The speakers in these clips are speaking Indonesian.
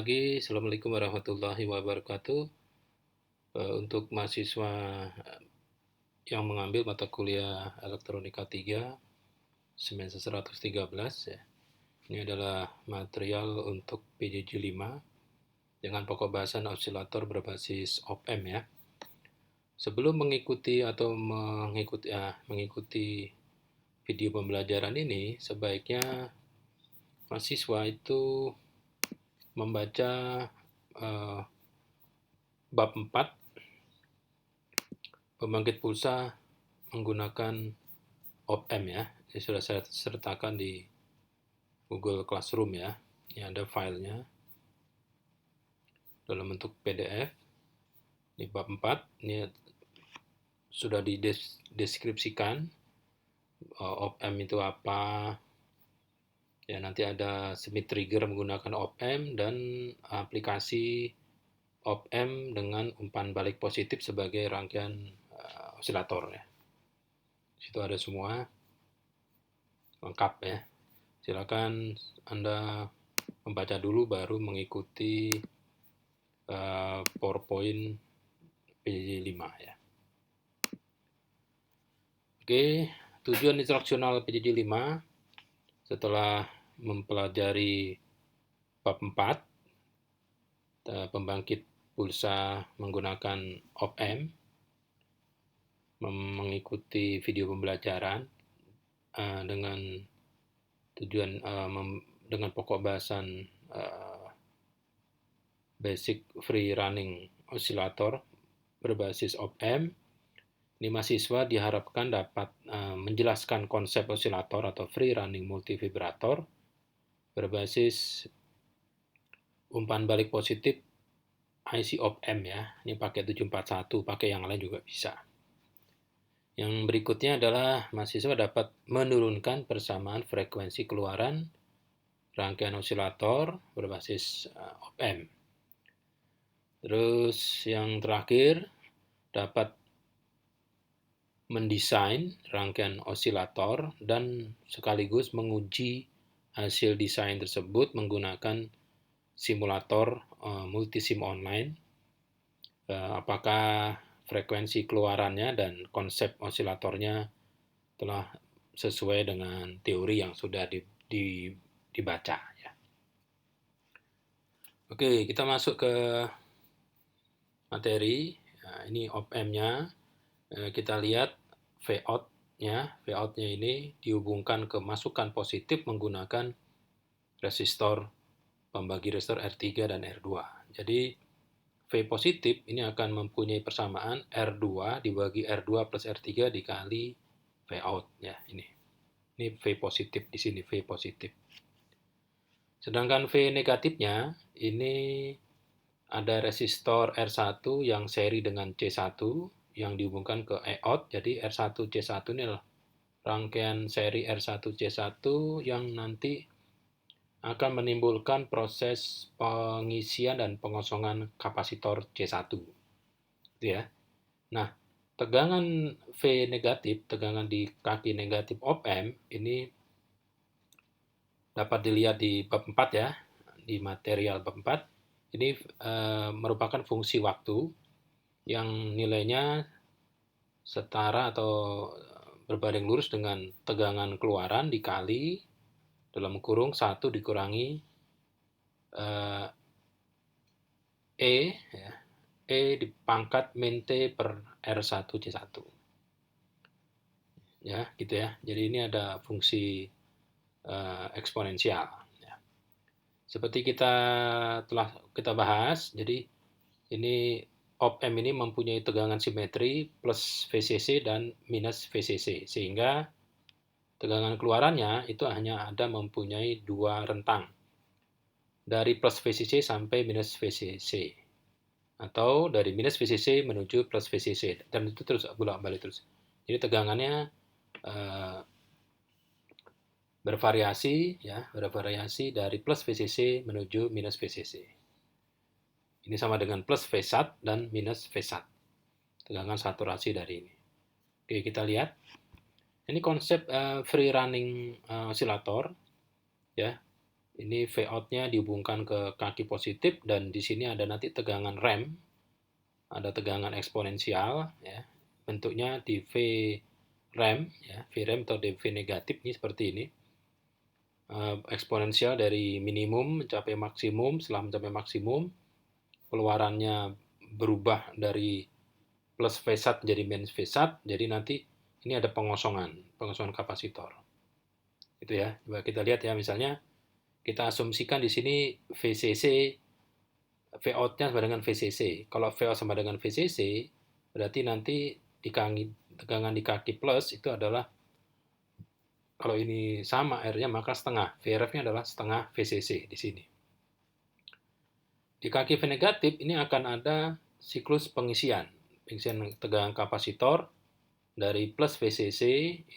Assalamualaikum warahmatullahi wabarakatuh. Untuk mahasiswa yang mengambil mata kuliah Elektronika 3 semester 113 ya. Ini adalah material untuk PJJ 5 dengan pokok bahasan osilator berbasis op-amp ya. Sebelum mengikuti video pembelajaran ini, sebaiknya mahasiswa itu membaca bab 4 pembangkit pulsa menggunakan op-amp ya. Ini sudah saya sertakan di Google Classroom ya. Ini ada filenya dalam bentuk PDF. Ini bab 4. Ini sudah dideskripsikan op-amp itu apa. Ya, nanti ada semi trigger menggunakan op-amp dan aplikasi op-amp dengan umpan balik positif sebagai rangkaian osilator ya. Situ ada semua lengkap ya. Silakan Anda membaca dulu baru mengikuti PowerPoint PJJ 5 ya. Oke, tujuan instruksional PJJ 5 setelah mempelajari bab 4 pembangkit pulsa menggunakan op-amp, mengikuti video pembelajaran dengan tujuan dengan pokok bahasan basic free running oscillator berbasis op-amp. Ini mahasiswa diharapkan dapat menjelaskan konsep osilator atau free running multivibrator berbasis umpan balik positif IC op-amp ya. Ini pakai 741, pakai yang lain juga bisa. Yang berikutnya adalah mahasiswa dapat menurunkan persamaan frekuensi keluaran rangkaian osilator berbasis op-amp. Terus yang terakhir dapat mendesain rangkaian osilator dan sekaligus menguji hasil desain tersebut menggunakan simulator multisim online. Apakah frekuensi keluarannya dan konsep osilatornya telah sesuai dengan teori yang sudah dibaca ya. Oke, kita masuk ke materi. Nah, ini op-amp-nya. Kita lihat Vout-nya. Vout-nya ini dihubungkan ke masukan positif menggunakan resistor pembagi resistor R3 dan R2. Jadi V positif ini akan mempunyai persamaan R2 dibagi R2 plus R3 dikali Vout ya ini. Ini V positif di sini V positif. Sedangkan V negatifnya ini ada resistor R1 yang seri dengan C1 yang dihubungkan ke EOT. Jadi R1 C1 ini adalah rangkaian seri R1 C1 yang nanti akan menimbulkan proses pengisian dan pengosongan kapasitor C1. Gitu ya. Nah, tegangan V negatif, tegangan di kaki negatif op-amp ini dapat dilihat di bab 4 ya, di material bab 4. Ini merupakan fungsi waktu yang nilainya setara atau berbanding lurus dengan tegangan keluaran dikali dalam kurung 1 dikurangi E dipangkat min T per R1 C1. Ya, gitu ya. Jadi ini ada fungsi eksponensial. Ya. Seperti telah kita bahas, jadi ini op-amp ini mempunyai tegangan simetri plus VCC dan minus VCC, sehingga tegangan keluarannya itu hanya ada mempunyai dua rentang, dari plus VCC sampai minus VCC, atau dari minus VCC menuju plus VCC, dan itu terus bolak-balik terus. Jadi tegangannya bervariasi dari plus VCC menuju minus VCC. Ini sama dengan plus V1 dan minus V1. Tegangan saturasi dari ini. Oke, kita lihat. Ini konsep free running osilator ya. Ini V-out-nya dihubungkan ke kaki positif dan di sini ada nanti tegangan rem, ada tegangan eksponensial ya. Bentuknya di V rem ya, V rem atau di V negatif ini seperti ini. Eksponensial dari minimum mencapai maksimum, setelah mencapai maksimum keluarannya berubah dari plus V1 jadi minus V1, jadi nanti ini ada pengosongan kapasitor. Itu ya. Coba kita lihat ya, misalnya kita asumsikan di sini VCC, V-out-nya sama dengan VCC. Kalau V-out sama dengan VCC, berarti nanti tegangan di kaki plus itu adalah, kalau ini sama R-nya maka setengah. VRF-nya adalah setengah VCC di sini. Di kaki V negatif ini akan ada siklus pengisian tegangan kapasitor dari plus VCC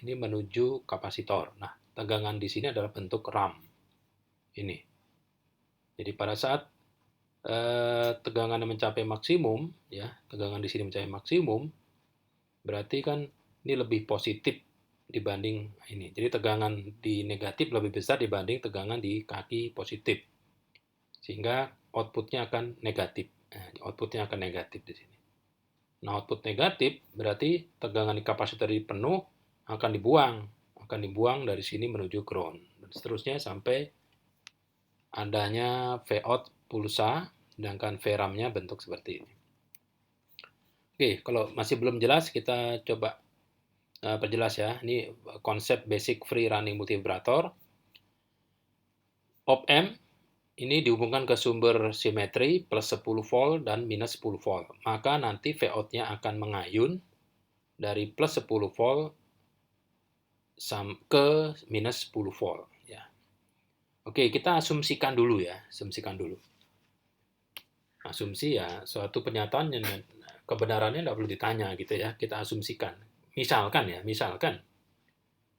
ini menuju kapasitor. Nah, tegangan di sini adalah bentuk RAM. Ini. Jadi pada saat tegangannya mencapai maksimum, ya, tegangan di sini mencapai maksimum, berarti kan ini lebih positif dibanding ini. Jadi tegangan di negatif lebih besar dibanding tegangan di kaki positif. Sehingga outputnya akan negatif. Outputnya akan negatif di sini. Nah, output negatif berarti tegangan di kapasitor penuh akan dibuang dari sini menuju ground. Dan seterusnya sampai adanya V-out pulsa, sedangkan V-RAM-nya bentuk seperti ini. Oke, kalau masih belum jelas, kita coba perjelas ya. Ini konsep basic free running multivibrator. Op-amp ini dihubungkan ke sumber simetri plus 10 volt dan minus 10 volt. Maka nanti V-out-nya akan mengayun dari plus 10 volt ke minus 10 volt. Ya. Oke, kita asumsikan dulu ya. Asumsi ya, suatu pernyataan yang kebenarannya tidak perlu ditanya gitu ya. Kita asumsikan. Misalkan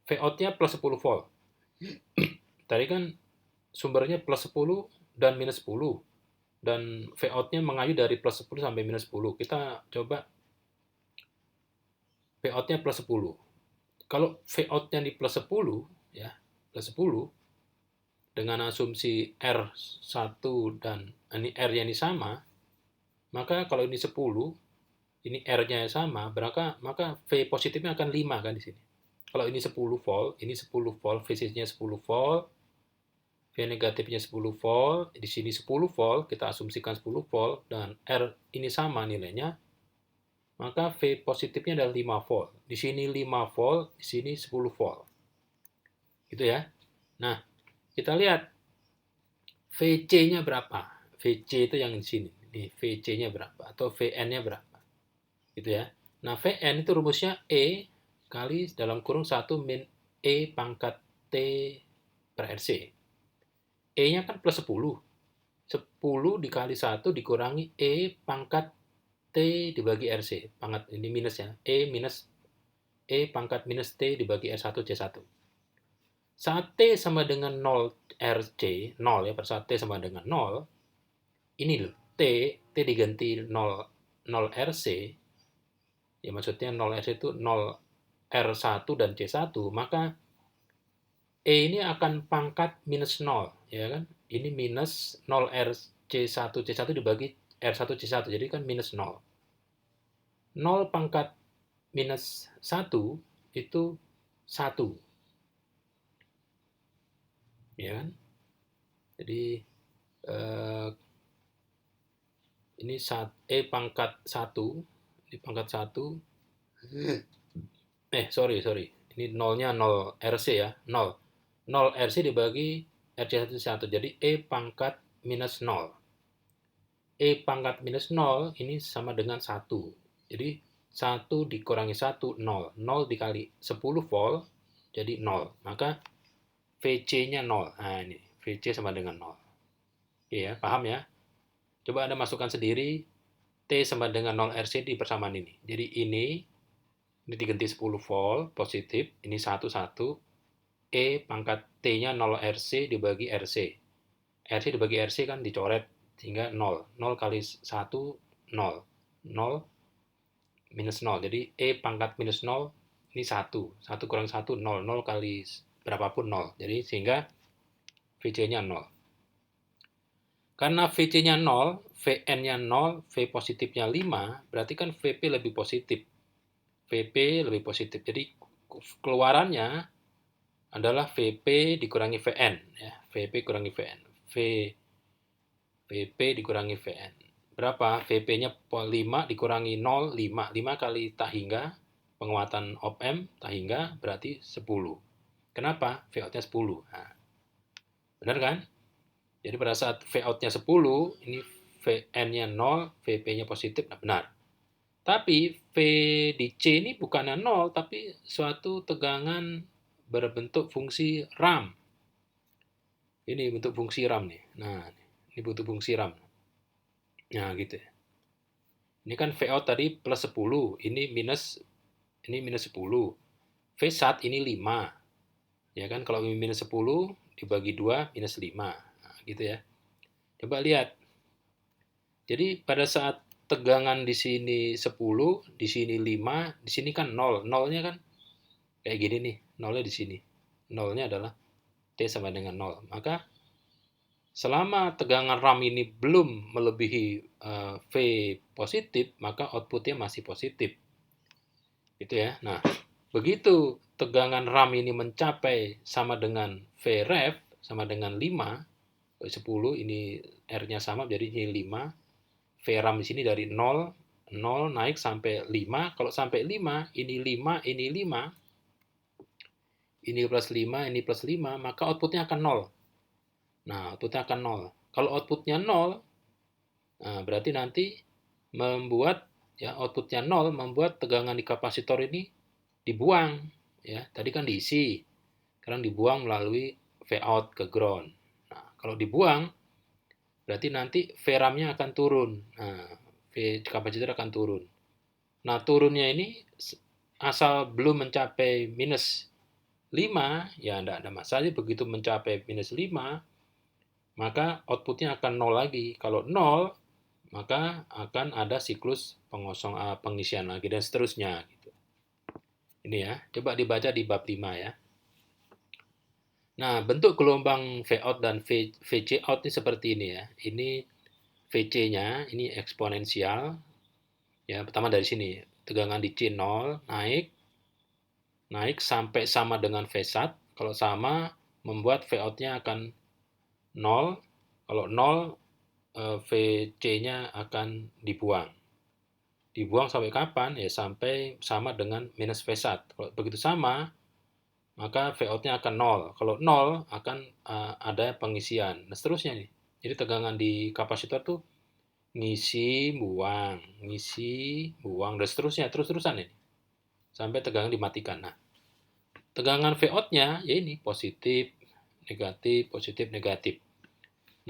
V-out-nya plus 10 volt. Tadi kan sumbernya plus 10 dan minus 10. Dan V-out-nya mengayuh dari plus 10 sampai minus 10. Kita coba V-out-nya plus 10. Kalau V-out-nya di plus 10, ya, plus 10, dengan asumsi R1 dan ini R-nya ini sama, maka kalau ini 10, ini R-nya sama, maka V positifnya akan 5 kan di sini. Kalau ini 10 volt, VCC-nya 10 volt, V negatifnya 10 volt, di sini 10 volt, kita asumsikan 10 volt, dan R ini sama nilainya, maka V positifnya adalah 5 volt. Di sini 5 volt, di sini 10 volt. Gitu ya. Nah, kita lihat VC-nya berapa. VC itu yang di sini. Nih, VC-nya berapa, atau VN-nya berapa. Gitu ya. Nah, VN itu rumusnya E kali dalam kurung 1 min E pangkat T per RC. E-nya kan plus 10. 10 dikali 1 dikurangi E pangkat T dibagi RC. Pangkat ini minusnya. E pangkat minus T dibagi R1 C1. Saat T sama dengan 0 RC, 0 ya, pada saat T sama dengan 0, ini loh, T diganti 0 RC, ya maksudnya 0 RC itu 0 R1 dan C1, maka E ini akan pangkat minus 0, ya kan? Ini minus 0 RC1 C1 dibagi R1 C1, jadi kan minus 0. 0 pangkat minus 1 itu 1. Ya kan? Jadi ini E pangkat 1, di pangkat 1. Sorry. Ini nolnya 0 RC ya, 0. 0 RC dibagi RC1 1. Jadi E pangkat minus 0. E pangkat minus 0 ini sama dengan 1. Jadi 1 dikurangi 1, 0. 0 dikali 10 volt, jadi 0. Maka VC-nya 0. Nah ini, VC sama dengan 0. Oke ya, paham ya? Coba Anda masukkan sendiri, T sama dengan 0 RC di persamaan ini. Jadi ini diganti 10 volt, positif, ini 1, 1. E pangkat T-nya 0 RC dibagi RC. RC dibagi RC kan dicoret, sehingga 0. 0 kali 1, 0. 0 minus 0. Jadi E pangkat minus 0, ini 1. 1 kurang 1, 0. 0 kali berapapun 0. Jadi sehingga VC-nya 0. Karena VC-nya 0, VN-nya 0, V positifnya 5, berarti kan VP lebih positif. VP lebih positif. Jadi keluarannya adalah VP dikurangi VN. Ya. VP kurangi VN. VP dikurangi VN. Berapa? VP-nya 5 dikurangi 0, 5. 5 kali tak hingga, penguatan op-amp tak hingga berarti 10. Kenapa? V-out-nya 10. Nah, benar kan? Jadi pada saat V-out-nya 10, ini VN-nya 0, VP-nya positif, nah benar. Tapi V di C ini bukannya 0, tapi suatu tegangan berbentuk fungsi RAM. Ini bentuk fungsi RAM nih. Nah, ini bentuk fungsi RAM. Nah, gitu ya. Ini kan V-out tadi plus 10, ini minus 10. V-sat ini 5. Ya kan, kalau minus 10 dibagi 2 minus 5. Nah, gitu ya. Coba lihat. Jadi pada saat tegangan di sini 10, di sini 5, di sini kan 0. Nolnya kan kayak gini nih, nolnya di sini. Nolnya adalah T sama dengan 0. Maka selama tegangan RAM ini belum melebihi V positif, maka outputnya masih positif. Gitu ya. Nah, begitu tegangan RAM ini mencapai sama dengan Vref, sama dengan 5, 10, ini R-nya sama, jadi ini 5. VRAM di sini dari 0, 0 naik sampai 5. Kalau sampai 5, ini 5, ini 5, ini plus 5, ini plus 5, maka outputnya akan 0. Nah, outputnya akan 0. Kalau outputnya 0, nah, berarti nanti membuat ya outputnya 0 membuat tegangan di kapasitor ini dibuang. Ya, tadi kan diisi, sekarang dibuang melalui V-out ke ground. Nah, kalau dibuang, berarti nanti VRAM-nya akan turun. Nah, kapasitor akan turun. Nah, turunnya ini asal belum mencapai minus 5, ya tidak ada masalah. Begitu mencapai minus 5, maka outputnya akan 0 lagi. Kalau 0, maka akan ada siklus pengisian lagi, dan seterusnya. Gitu. Ini ya, coba dibaca di bab 5 ya. Nah, bentuk gelombang V-out dan VC-out ini seperti ini ya. Ini VC-nya, ini eksponensial. Ya, pertama dari sini, tegangan di C0 naik sampai sama dengan V-sat. Kalau sama, membuat V-out-nya akan 0. Kalau 0, VC-nya akan dibuang. Dibuang sampai kapan? Ya, sampai sama dengan minus V-sat. Kalau begitu sama, maka V-out-nya akan 0. Kalau 0, akan ada pengisian. Nah, seterusnya nih. Jadi tegangan di kapasitor tuh ngisi, buang, dan seterusnya. Terus-terusan ini. Sampai tegangan dimatikan. Nah, tegangan V-out-nya ya ini positif, negatif, positif, negatif.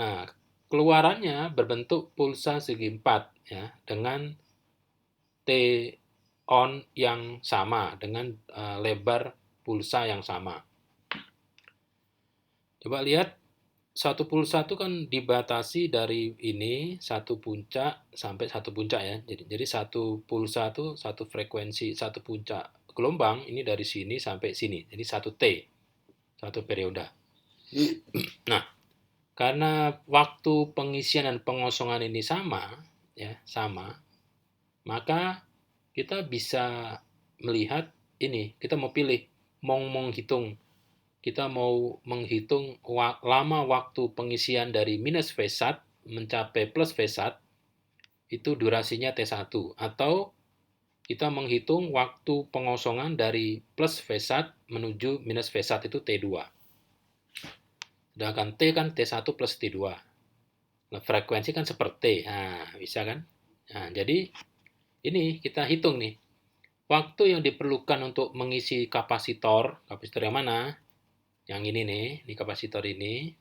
Nah, keluarannya berbentuk pulsa segi 4 ya, dengan T on yang sama, dengan lebar pulsa yang sama. Coba lihat, satu pulsa itu kan dibatasi dari ini satu puncak sampai satu puncak ya. Jadi satu pulsa itu satu frekuensi, satu puncak gelombang ini dari sini sampai sini. Jadi satu T, satu periode. Nah, karena waktu pengisian dan pengosongan ini sama, ya, sama, maka kita bisa melihat ini, kita mau pilih, mau menghitung, kita mau menghitung lama waktu pengisian dari minus V-sat mencapai plus V-sat, itu durasinya T1, atau kita menghitung waktu pengosongan dari plus V-sat menuju minus V-sat itu T2. Sedangkan T kan T1 plus T2. Nah, frekuensi kan seperti, nah, bisa kan? Nah, jadi ini kita hitung nih. Waktu yang diperlukan untuk mengisi kapasitor yang mana? Yang ini nih, di kapasitor ini.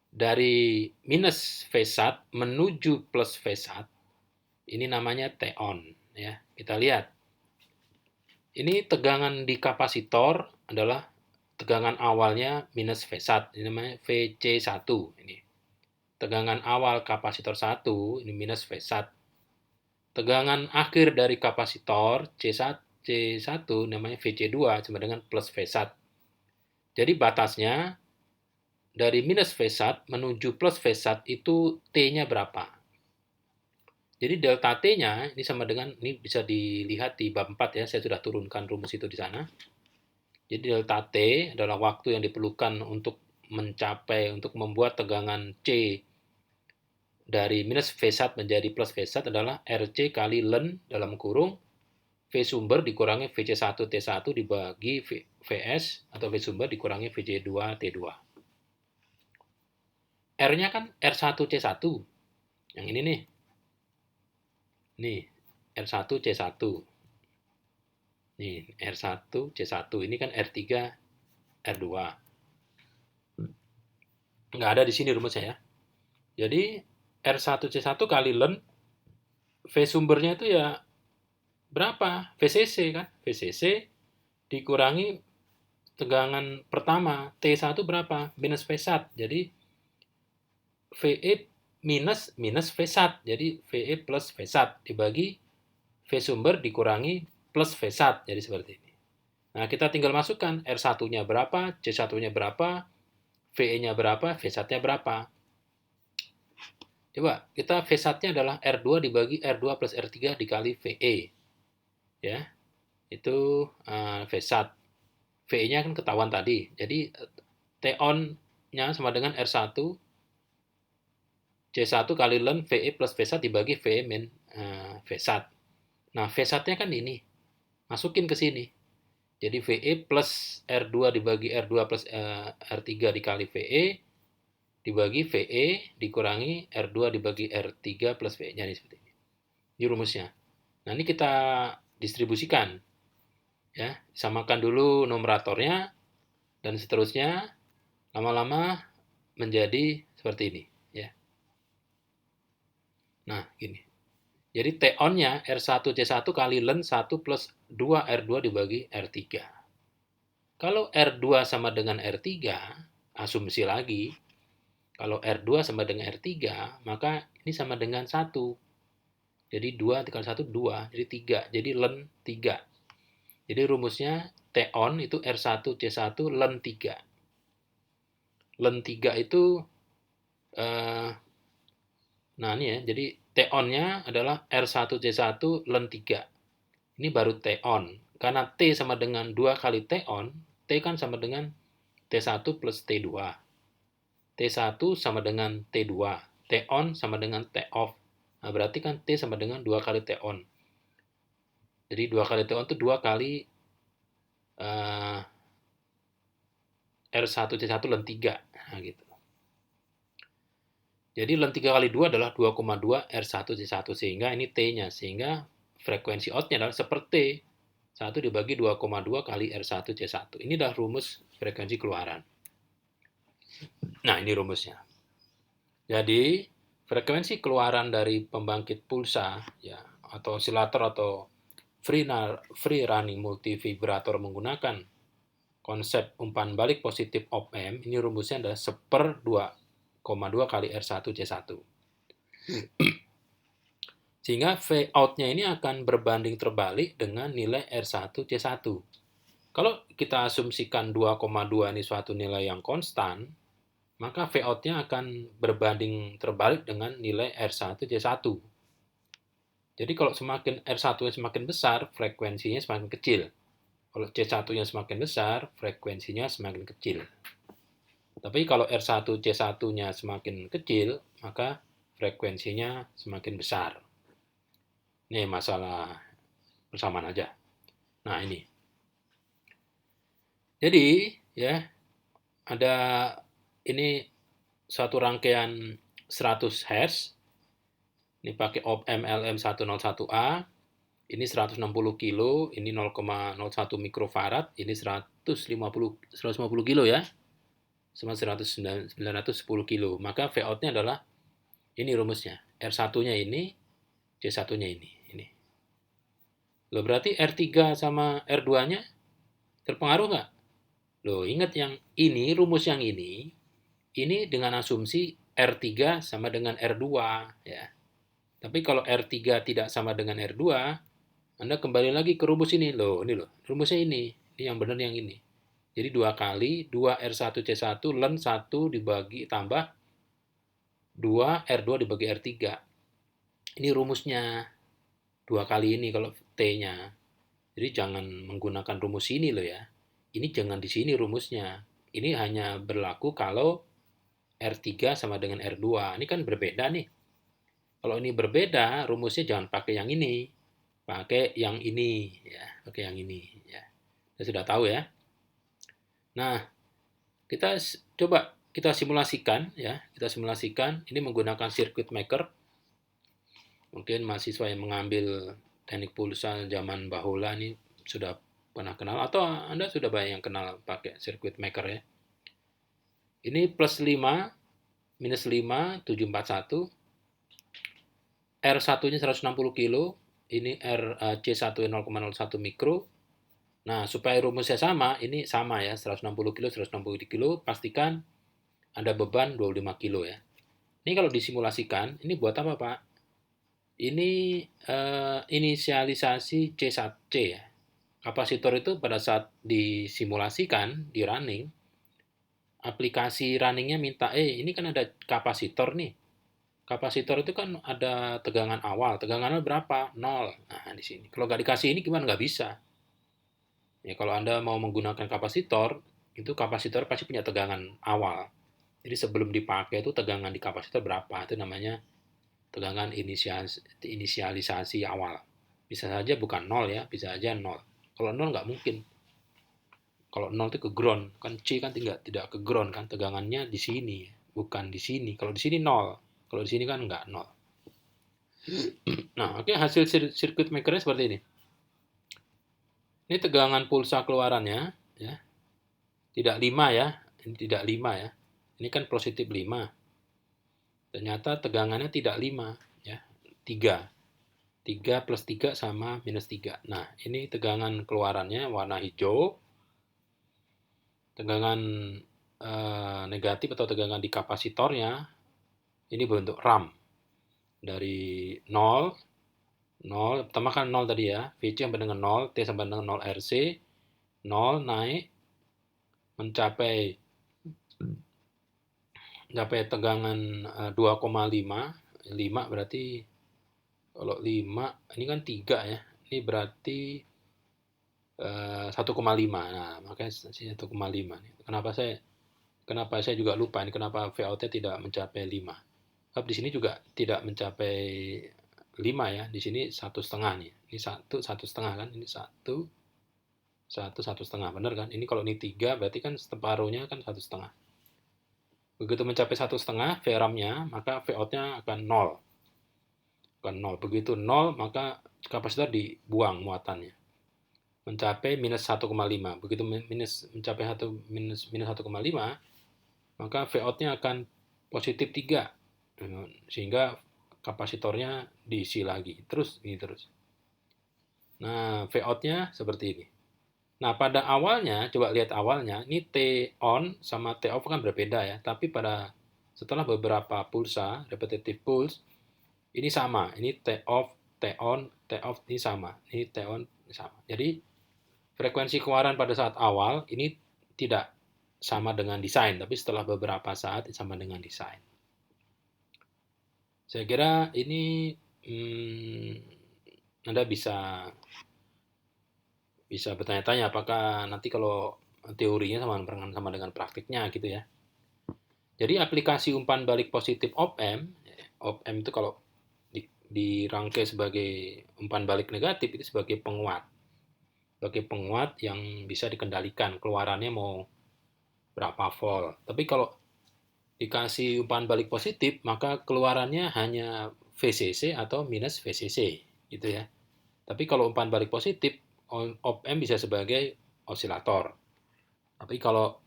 Dari minus V-sat menuju plus V-sat, ini namanya T-on. Ya, kita lihat. Ini tegangan di kapasitor adalah tegangan awalnya minus V-sat, ini namanya VC1. Ini tegangan awal kapasitor 1, ini minus V-sat. Tegangan akhir dari kapasitor C1 namanya VC2 sama dengan plus V-sat. Jadi batasnya dari minus V1 menuju plus V1 itu T-nya berapa. Jadi delta T-nya ini sama dengan, ini bisa dilihat di bab 4 ya, saya sudah turunkan rumus itu di sana. Jadi delta T adalah waktu yang diperlukan untuk membuat tegangan C dari minus V1 menjadi plus V1 adalah RC kali Ln dalam kurung V sumber dikurangi VC1 T1 dibagi VS atau V sumber dikurangi VC2 T2. R-nya kan R1 C1. Yang ini nih. Nih, R1 C1. Nih, R1 C1. Ini kan R3 R2. Nggak ada di sini rumusnya ya. Jadi R1 C1 kali Ln V sumbernya itu ya berapa? VCC kan? VCC dikurangi tegangan pertama T1 berapa? Minus V1. Jadi VE minus V1. Jadi VE plus V1 dibagi V sumber dikurangi plus V1. Jadi seperti ini. Nah, kita tinggal masukkan R1-nya berapa, C1-nya berapa, VE-nya berapa, V1-nya berapa. Coba, kita V1-nya adalah R2 dibagi R2 plus R3 dikali VE. Ya, itu V1. VE-nya kan ketahuan tadi. Jadi, T-on-nya sama dengan R1 C1 kali Ln VE plus V1 dibagi VE min V1. Nah, V1-nya kan ini. Masukin ke sini. Jadi VE plus R2 dibagi R2 plus R3 dikali VE dibagi VE dikurangi R2 dibagi R3 plus VE-nya ini seperti ini. Ini rumusnya. Nah, ini kita distribusikan. Ya, samakan dulu numeratornya dan seterusnya lama-lama menjadi seperti ini, ya. Nah, gini. Jadi T-on-nya R1C1 kali Ln 1 plus 2 R2 dibagi R3. Kalau R2 sama dengan R3, asumsi lagi, kalau R2 sama dengan R3, maka ini sama dengan 1. Jadi 2 dikali 1, 2. Jadi 3. Jadi Ln 3. Jadi rumusnya T-on itu R1C1 Ln 3. Ln 3 itu, nah ini ya, jadi T-on-nya adalah R1C1 Ln 3. Ini baru T-on. Karena T sama dengan 2 kali T-on, T kan sama dengan T1 plus T2. T1 sama dengan T2. T-on sama dengan T-off. Nah, berarti kan T sama dengan 2 kali T-on. Jadi 2 kali T-on itu 2 kali R1C1 Ln 3. Nah, gitu. Jadi Ln 3 kali 2 adalah 2,2 R1C1. Sehingga ini T-nya. Sehingga frekuensi out-nya adalah seperti 1 dibagi 2,2 kali R1C1. Ini adalah rumus frekuensi keluaran. Nah, ini rumusnya. Jadi, frekuensi keluaran dari pembangkit pulsa ya atau osilator atau free running multivibrator menggunakan konsep umpan balik positif op-amp, ini rumusnya adalah 1/2,2 kali R1C1. Sehingga V out-nya ini akan berbanding terbalik dengan nilai R1C1. Kalau kita asumsikan 2,2 ini suatu nilai yang konstan, maka V out-nya akan berbanding terbalik dengan nilai R1C1. Jadi kalau semakin R1-nya semakin besar, frekuensinya semakin kecil. Kalau C1-nya semakin besar, frekuensinya semakin kecil. Tapi kalau R1C1-nya semakin kecil, maka frekuensinya semakin besar. Ini masalah persamaan aja. Nah, ini. Jadi, ya, ada ini satu rangkaian 100 Hz. Ini pakai op-amp LM101A. Ini 160 kilo, ini 0,01 mikrofarad, ini 150 kilo ya. Sama 910 kilo. Maka V out-nya adalah ini rumusnya. R1-nya ini, C1-nya ini. Loh, berarti R3 sama R2-nya terpengaruh nggak? Loh, ingat yang ini, rumus yang ini dengan asumsi R3 sama dengan R2 ya. Tapi kalau R3 tidak sama dengan R2, Anda kembali lagi ke rumus ini. Loh, ini loh, rumusnya ini yang benar yang ini. Jadi 2 kali 2R1C1 ln 1 dibagi tambah 2R2 dibagi R3. Ini rumusnya 2 kali ini kalau T-nya. Jadi jangan menggunakan rumus ini loh ya. Ini jangan di sini rumusnya. Ini hanya berlaku kalau R3 sama dengan R2. Ini kan berbeda nih. Kalau ini berbeda, rumusnya jangan pakai yang ini. Pakai yang ini ya, pakai yang ini ya. Kita sudah tahu ya. Nah, kita simulasikan ya. Kita simulasikan ini menggunakan circuit maker. Mungkin mahasiswa yang mengambil teknik pulsa zaman bahula ini sudah pernah kenal atau Anda sudah banyak yang kenal pakai circuit maker ya. Ini plus 5, minus 5, 741. R1-nya 160 kilo, ini C1 0,01 mikro. Nah, supaya rumusnya sama, ini sama ya, 160 kilo, 160 kilo, pastikan ada beban 25 kilo ya. Ini kalau disimulasikan, ini buat apa Pak? Ini inisialisasi C1C ya. Kapasitor itu pada saat disimulasikan, di running, aplikasi runningnya minta, ini kan ada kapasitor nih. Kapasitor itu kan ada tegangan awal. Tegangannya berapa? 0. Nah, di sini. Kalau nggak dikasih ini gimana? Nggak bisa. Ya, kalau Anda mau menggunakan kapasitor, itu kapasitor pasti punya tegangan awal. Jadi sebelum dipakai itu tegangan di kapasitor berapa? Itu namanya tegangan inisialisasi awal. Bisa saja bukan 0 ya, bisa saja 0. Kalau 0 nggak mungkin. Kalau 0 itu ke ground. Kan C kan tidak ke ground kan, tegangannya di sini, bukan di sini. Kalau di sini 0. Kalau di sini kan nggak 0. Nah, oke, hasil sirkuit makernya seperti ini. Ini tegangan pulsa keluarannya, ya. Tidak 5 ya, ini tidak 5 ya. Ini kan positif 5. Ternyata tegangannya tidak 5, ya. 3. 3 plus 3 sama minus 3. Nah, ini tegangan keluarannya warna hijau. Tegangan negatif atau tegangan di kapasitornya, ini berbentuk RAM. Dari 0, pertama kan 0 tadi ya, VC sampai dengan 0, T sampai dengan 0 RC, 0 naik, mencapai tegangan 2,5, 5 berarti, kalau 5, ini kan 3 ya, ini berarti 1,5, nah makanya 1,5. Kenapa saya juga lupa, ini kenapa VOT tidak mencapai 5. Tapi di sini juga tidak mencapai 5 ya, di sini 1,5 nih. Ini 1,5 kan, ini 1,5, benar kan? Ini kalau ini 3 berarti kan separuhnya kan 1,5. Begitu mencapai 1,5 VRAM-nya, maka VOUT-nya akan 0. Begitu 0, maka kapasitor dibuang muatannya. Mencapai minus 1,5. Begitu mencapai minus 1,5, maka VOUT-nya akan positif 3. Sehingga kapasitornya diisi lagi. Terus. Nah, VOUT-nya seperti ini. Nah, pada awalnya, coba lihat awalnya, ini T on sama T off kan berbeda ya. Tapi setelah beberapa pulsa, repetitive pulse, ini sama. Ini T off, T on, T off, ini sama. Ini T on, ini sama. Jadi, frekuensi keluaran pada saat awal, ini tidak sama dengan desain. Tapi setelah beberapa saat, sama dengan desain. Saya kira ini Anda bisa bertanya-tanya apakah nanti kalau teorinya sama dengan praktiknya gitu ya. Jadi aplikasi umpan balik positif op-amp itu kalau dirangkai sebagai umpan balik negatif itu sebagai penguat. Sebagai penguat yang bisa dikendalikan, keluarannya mau berapa volt. Tapi kalau dikasih umpan balik positif, maka keluarannya hanya VCC atau minus VCC gitu ya. Tapi kalau umpan balik positif, op-amp bisa sebagai osilator. Tapi kalau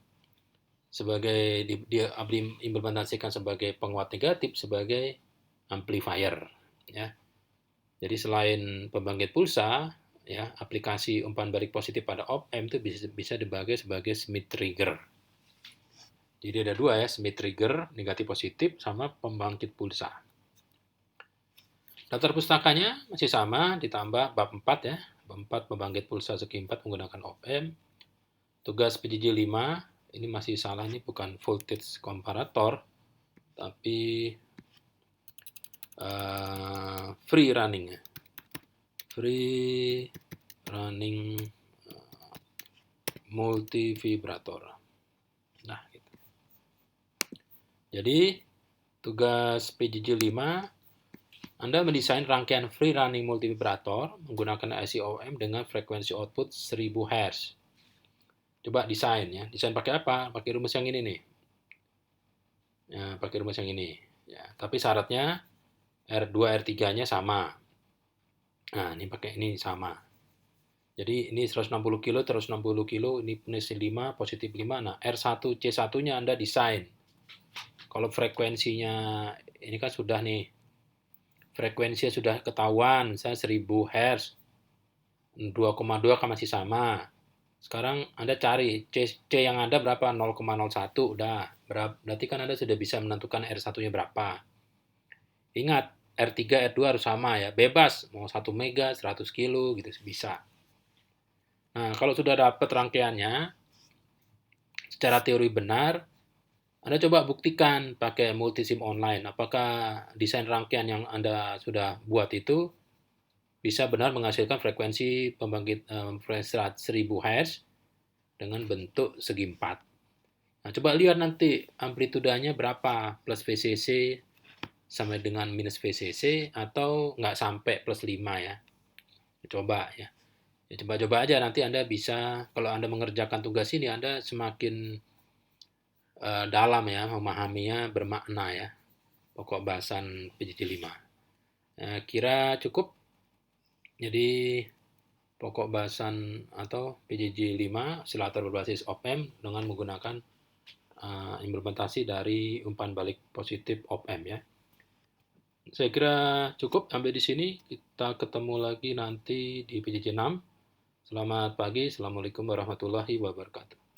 sebagai diimplementasikan sebagai penguat negatif, sebagai amplifier ya. Jadi selain pembangkit pulsa ya, aplikasi umpan balik positif pada op-amp itu bisa dibagi sebagai Smith trigger. Jadi ada dua ya, Smith trigger negatif positif sama pembangkit pulsa. Daftar pustakanya masih sama, ditambah bab 4 ya. Bab 4 pembangkit pulsa segi 4 menggunakan op-amp. tugas PJJ 5, ini masih salah, ini bukan voltage comparator, tapi free running ya. Free running multivibrator. Nah, gitu. Jadi tugas PJJ 5, Anda mendesain rangkaian free running multivibrator menggunakan IC OM dengan frekuensi output 1000 Hz. Coba desain ya. Desain pakai apa? Pakai rumus yang ini nih. Ya, pakai rumus yang ini. Ya, tapi syaratnya R2 R3-nya sama. Nah, ini pakai ini sama. Jadi ini 160 kilo terus 60 kilo, ini minus 5, positif 5. Nah, R1 C1-nya Anda desain. Kalau frekuensinya ini kan sudah nih. Frekuensinya sudah ketahuan, misalnya 1000 Hz. 2,2 kan masih sama. Sekarang Anda cari C yang ada berapa? 0,01 udah. Berarti kan Anda sudah bisa menentukan R1-nya berapa. Ingat, R3, R2 harus sama ya. Bebas, mau 1 mega, 100 kilo gitu bisa. Nah, kalau sudah dapat rangkaiannya, secara teori benar, Anda coba buktikan pakai multisim online. Apakah desain rangkaian yang Anda sudah buat itu bisa benar menghasilkan frekuensi pembangkit frekuensi 1000 Hz dengan bentuk segi 4. Nah, coba lihat nanti amplitudanya berapa, plus VCC sampai dengan minus VCC atau nggak sampai plus 5 ya. Coba ya. Ya, coba-coba aja nanti Anda bisa, kalau Anda mengerjakan tugas ini, Anda semakin dalam ya, memahaminya bermakna ya, pokok bahasan PJJ 5. Kira cukup. Jadi pokok bahasan atau PJJ 5 oscillator berbasis op-amp dengan menggunakan implementasi dari umpan balik positif op-amp ya. Saya kira cukup sampai di sini. Kita ketemu lagi nanti di PJJ 6. Selamat pagi. Assalamualaikum warahmatullahi wabarakatuh.